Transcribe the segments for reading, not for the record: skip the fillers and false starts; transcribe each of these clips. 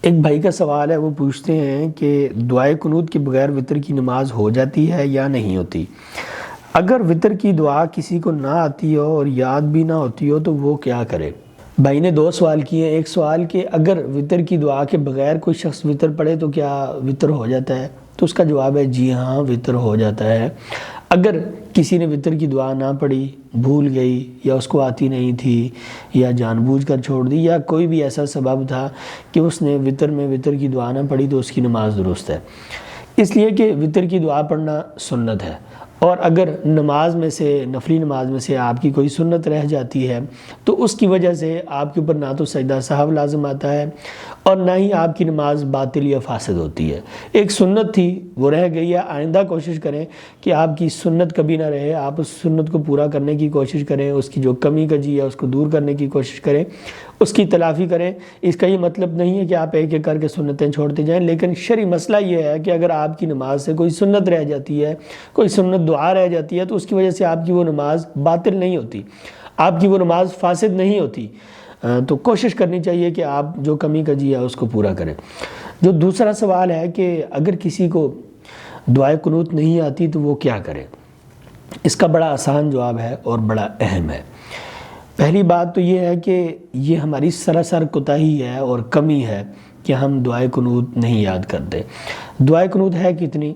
ایک بھائی کا سوال ہے، وہ پوچھتے ہیں کہ دعائے قنوت کے بغیر وتر کی نماز ہو جاتی ہے یا نہیں ہوتی؟ اگر وتر کی دعا کسی کو نہ آتی ہو اور یاد بھی نہ ہوتی ہو تو وہ کیا کرے؟ بھائی نے دو سوال کیے ہیں۔ ایک سوال کہ اگر وتر کی دعا کے بغیر کوئی شخص وتر پڑھے تو کیا وتر ہو جاتا ہے؟ تو اس کا جواب ہے جی ہاں، وتر ہو جاتا ہے۔ اگر کسی نے وتر کی دعا نہ پڑھی، بھول گئی، یا اس کو آتی نہیں تھی، یا جان بوجھ کر چھوڑ دی، یا کوئی بھی ایسا سبب تھا کہ اس نے وتر میں وتر کی دعا نہ پڑھی، تو اس کی نماز درست ہے، اس لیے کہ وتر کی دعا پڑھنا سنت ہے۔ اور اگر نماز میں سے، نفلی نماز میں سے آپ کی کوئی سنت رہ جاتی ہے تو اس کی وجہ سے آپ کے اوپر نہ تو سجدہ سہو لازم آتا ہے اور نہ ہی آپ کی نماز باطل یا فاسد ہوتی ہے۔ ایک سنت تھی، وہ رہ گئی ہے، آئندہ کوشش کریں کہ آپ کی سنت کبھی نہ رہے، آپ اس سنت کو پورا کرنے کی کوشش کریں، اس کی جو کمی کجی ہے اس کو دور کرنے کی کوشش کریں، اس کی تلافی کریں۔ اس کا یہ مطلب نہیں ہے کہ آپ ایک ایک کر کے سنتیں چھوڑتے جائیں، لیکن شرعی مسئلہ یہ ہے کہ اگر آپ کی نماز سے کوئی سنت رہ جاتی ہے، کوئی سنت دعا رہ جاتی ہے، تو اس کی وجہ سے آپ کی وہ نماز باطل نہیں ہوتی، آپ کی وہ نماز فاسد نہیں ہوتی۔ تو کوشش کرنی چاہیے کہ آپ جو کمی کجی ہے اس کو پورا کریں۔ جو دوسرا سوال ہے کہ اگر کسی کو دعائے قنوت نہیں آتی تو وہ کیا کرے؟ اس کا بڑا آسان جواب ہے اور بڑا اہم ہے۔ پہلی بات تو یہ ہے کہ یہ ہماری سراسر کوتاہی ہے اور کمی ہے کہ ہم دعائے قنوت نہیں یاد کرتے۔ دعائے قنوت ہے کتنی؟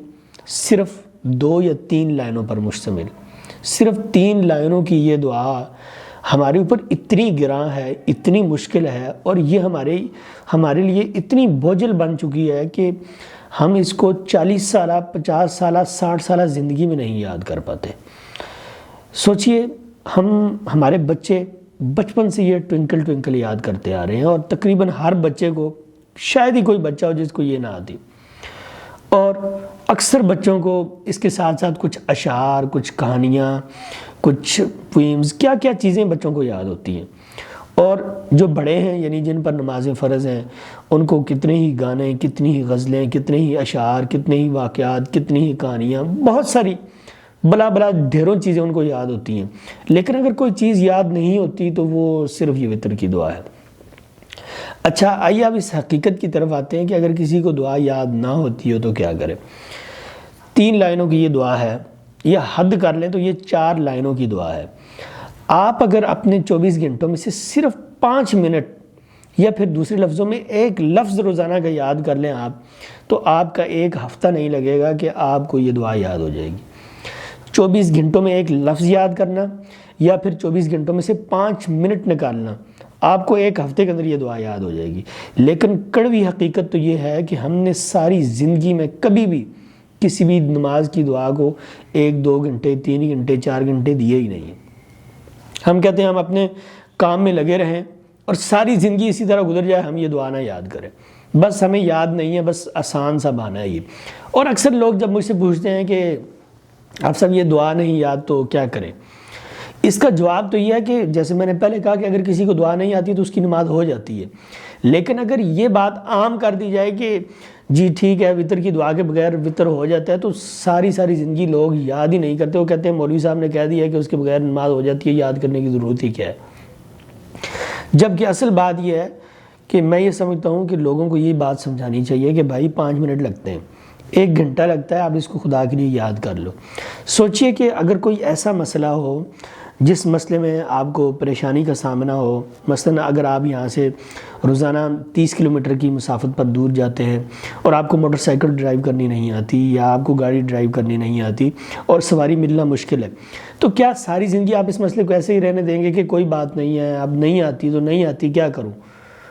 صرف 2 یا 3 لائنوں پر مشتمل۔ صرف 3 لائنوں کی یہ دعا ہمارے اوپر اتنی گراں ہے، اتنی مشکل ہے، اور یہ ہمارے لیے اتنی بوجھل بن چکی ہے کہ ہم اس کو 40 سالہ، 50 سالہ، 60 سالہ زندگی میں نہیں یاد کر پاتے۔ سوچئے، ہمارے بچے بچپن سے یہ ٹوئنکل ٹوئنکل یاد کرتے آ رہے ہیں، اور تقریباً ہر بچے کو، شاید ہی کوئی بچہ ہو جس کو یہ نہ آتی، اور اکثر بچوں کو اس کے ساتھ ساتھ کچھ اشعار، کچھ کہانیاں، کچھ پوئمز، کیا کیا چیزیں بچوں کو یاد ہوتی ہیں۔ اور جو بڑے ہیں، یعنی جن پر نمازیں فرض ہیں، ان کو کتنے ہی گانے، کتنی ہی غزلیں، کتنے ہی اشعار، کتنے ہی واقعات، کتنی ہی کہانیاں، بہت ساری بلا ڈھیروں چیزیں ان کو یاد ہوتی ہیں۔ لیکن اگر کوئی چیز یاد نہیں ہوتی تو وہ صرف یہ وتر کی دعا ہے۔ اچھا، آئیے اب اس حقیقت کی طرف آتے ہیں کہ اگر کسی کو دعا یاد نہ ہوتی ہو تو کیا کرے۔ 3 لائنوں کی یہ دعا ہے، یا حد کر لیں تو یہ 4 لائنوں کی دعا ہے۔ آپ اگر اپنے 24 گھنٹوں میں سے صرف 5 منٹ، یا پھر دوسرے لفظوں میں 1 لفظ روزانہ کا یاد کر لیں آپ، تو آپ کا 1 ہفتہ نہیں لگے گا کہ آپ کو یہ دعا یاد ہو جائے گی۔ 24 گھنٹوں میں 1 لفظ یاد کرنا، یا پھر 24 گھنٹوں میں سے 5 منٹ نکالنا، آپ کو 1 ہفتے کے اندر یہ دعا یاد ہو جائے گی۔ لیکن کڑوی حقیقت تو یہ ہے کہ ہم نے ساری زندگی میں کبھی بھی کسی بھی نماز کی دعا کو 1 2 گھنٹے، 3 گھنٹے، 4 گھنٹے دیے ہی نہیں۔ ہم کہتے ہیں ہم اپنے کام میں لگے رہیں اور ساری زندگی اسی طرح گزر جائے، ہم یہ دعا نہ یاد کریں، بس ہمیں یاد نہیں ہے، بس آسان سا بہانہ ہے یہ۔ اور اکثر لوگ جب مجھ سے پوچھتے ہیں کہ آپ صاحب یہ دعا نہیں یاد تو کیا کریں، اس کا جواب تو یہ ہے کہ جیسے میں نے پہلے کہا کہ اگر کسی کو دعا نہیں آتی تو اس کی نماز ہو جاتی ہے۔ لیکن اگر یہ بات عام کر دی جائے کہ جی ٹھیک ہے، وتر کی دعا کے بغیر وتر ہو جاتا ہے، تو ساری زندگی لوگ یاد ہی نہیں کرتے۔ وہ کہتے ہیں مولوی صاحب نے کہہ دیا کہ اس کے بغیر نماز ہو جاتی ہے، یاد کرنے کی ضرورت ہی کیا ہے۔ جبکہ اصل بات یہ ہے کہ میں یہ سمجھتا ہوں کہ لوگوں کو یہ بات سمجھانی چاہیے کہ بھائی 5 منٹ لگتے ہیں، 1 گھنٹہ لگتا ہے، آپ اس کو خدا کے لیے یاد کر لو۔ سوچئے کہ اگر کوئی ایسا مسئلہ ہو جس مسئلے میں آپ کو پریشانی کا سامنا ہو، مثلا اگر آپ یہاں سے روزانہ 30 کلومیٹر کی مسافت پر دور جاتے ہیں اور آپ کو موٹر سائیکل ڈرائیو کرنی نہیں آتی، یا آپ کو گاڑی ڈرائیو کرنی نہیں آتی، اور سواری ملنا مشکل ہے، تو کیا ساری زندگی آپ اس مسئلے کو ایسے ہی رہنے دیں گے کہ کوئی بات نہیں ہے، اب نہیں آتی تو نہیں آتی، کیا کروں؟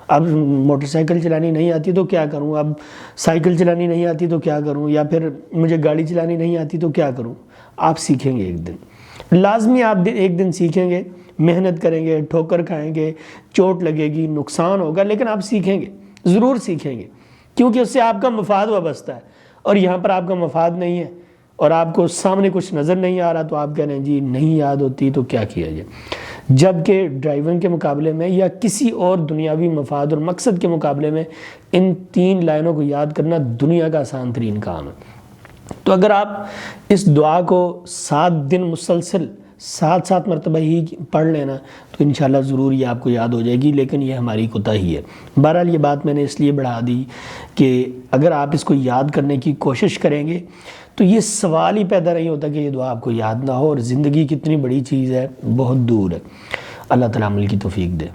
اب موٹر سائیکل چلانی نہیں آتی تو کیا کروں؟ اب سائیکل چلانی نہیں آتی تو کیا کروں؟ یا پھر مجھے گاڑی چلانی نہیں آتی تو کیا کروں؟ آپ سیکھیں گے ایک دن، لازمی آپ ایک دن سیکھیں گے، محنت کریں گے، ٹھوکر کھائیں گے، چوٹ لگے گی، نقصان ہوگا، لیکن آپ سیکھیں گے، ضرور سیکھیں گے، کیونکہ اس سے آپ کا مفاد وابستہ ہے۔ اور یہاں پر آپ کا مفاد نہیں ہے اور آپ کو سامنے کچھ نظر نہیں آ رہا، تو آپ کہہ رہے ہیں جی نہیں یاد ہوتی تو کیا کیا جائے۔ جبکہ ڈرائیونگ کے مقابلے میں یا کسی اور دنیاوی مفاد اور مقصد کے مقابلے میں ان 3 لائنوں کو یاد کرنا دنیا کا آسان ترین کام ہے۔ تو اگر آپ اس دعا کو 7 دن مسلسل 7 7 مرتبہ ہی پڑھ لینا تو انشاءاللہ ضرور یہ آپ کو یاد ہو جائے گی، لیکن یہ ہماری کوتاہی ہے۔ بہرحال یہ بات میں نے اس لیے بڑھا دی کہ اگر آپ اس کو یاد کرنے کی کوشش کریں گے تو یہ سوال ہی پیدا نہیں ہوتا کہ یہ دعا آپ کو یاد نہ ہو، اور زندگی کتنی بڑی چیز ہے، بہت دور ہے۔ اللہ تعالیٰ عمل کی توفیق دے۔